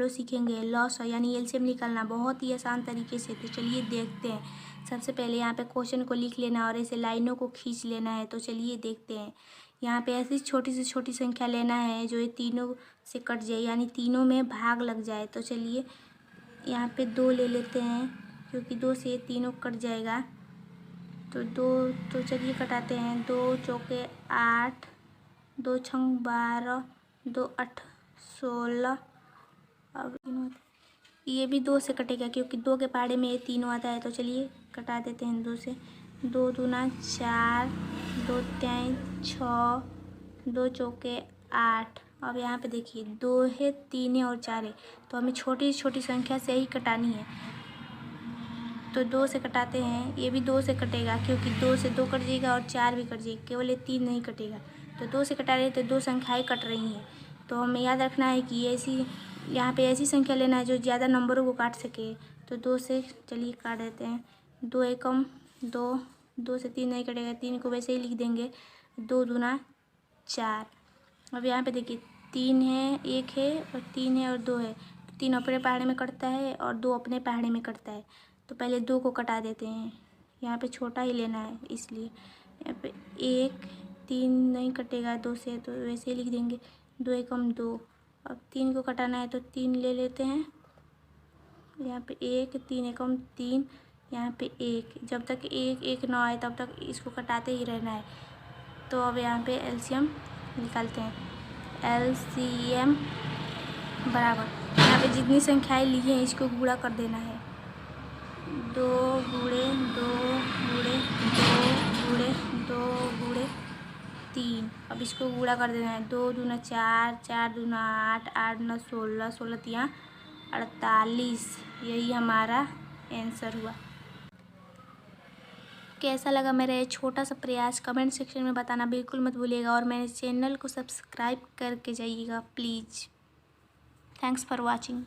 लोग सीखेंगे लॉस यानी एलसीएम निकालना बहुत ही आसान तरीके से। तो चलिए देखते हैं। सबसे पहले यहाँ पे क्वेश्चन को लिख लेना और ऐसे लाइनों को खींच लेना है। तो चलिए देखते हैं। यहाँ पे ऐसी छोटी से छोटी संख्या लेना है जो ये तीनों से कट जाए यानी तीनों में भाग लग जाए। तो चलिए यहाँ पे 2 ले लेते हैं क्योंकि 2 से ये तीनों कट जाएगा। तो 2 तो चलिए कटाते हैं। 2 चौके 8, 2 छंग 12, 2 8 16। अब ये भी 2 से कटेगा क्योंकि 2 के पहाड़े में ये तीनों आता है। तो चलिए कटा देते हैं 2 से। 2 दूना 4, 2 3 6, 2 चौके 8। अब यहाँ पे देखिए 2 है, 3 है और 4 है। तो हमें छोटी छोटी संख्या से ही कटानी है। तो 2 से कटाते हैं। ये भी 2 से कटेगा क्योंकि 2 से 2 कट जाएगा और 4 भी कट जाएगा, केवल ये 3 नहीं कटेगा। तो 2 से कटा रहे तो 2 संख्याएँ कट रही हैं। तो हमें याद रखना है कि ऐसी यहाँ पे ऐसी संख्या लेना है जो ज़्यादा नंबरों को काट सके। तो 2 से चलिए काट देते हैं। 2 एकम 2, 2 से 3 नहीं कटेगा, 3 को वैसे ही लिख देंगे। 2 दूना 4। अब यहाँ पे देखिए 3 है, 1 है और 3 है और 2 है। 3 अपने पहाड़े में कटता है और 2 अपने पहाड़े में कटता है। तो पहले 2 को कटा देते हैं। यहाँ पे छोटा ही लेना है इसलिए यहाँ पे 1, 3 नहीं कटेगा 2 से, तो वैसे ही लिख देंगे। 2 एकम 2। अब 3 को कटाना है तो 3 ले लेते हैं। यहाँ पे 1, 3 एकम 3, यहाँ पे 1। जब तक 1 1 ना आए तब तक इसको कटाते ही रहना है। तो अब यहाँ पे एलसीएम निकालते हैं। एलसीएम बराबर यहाँ पे जितनी संख्याएं ली हैं इसको गुणा कर देना है। 2 गुणे 2 गुणे 2 गुणे 2 गुणे 3। अब इसको गुणा कर देना है। 2 दूना 4, 4 दूना 8, 8 दूना 16, 16 तिया 48। यही हमारा आंसर हुआ। कैसा लगा मेरा ये छोटा सा प्रयास कमेंट सेक्शन में बताना बिल्कुल मत भूलिएगा और मेरे चैनल को सब्सक्राइब करके जाइएगा प्लीज़। Thanks for watching.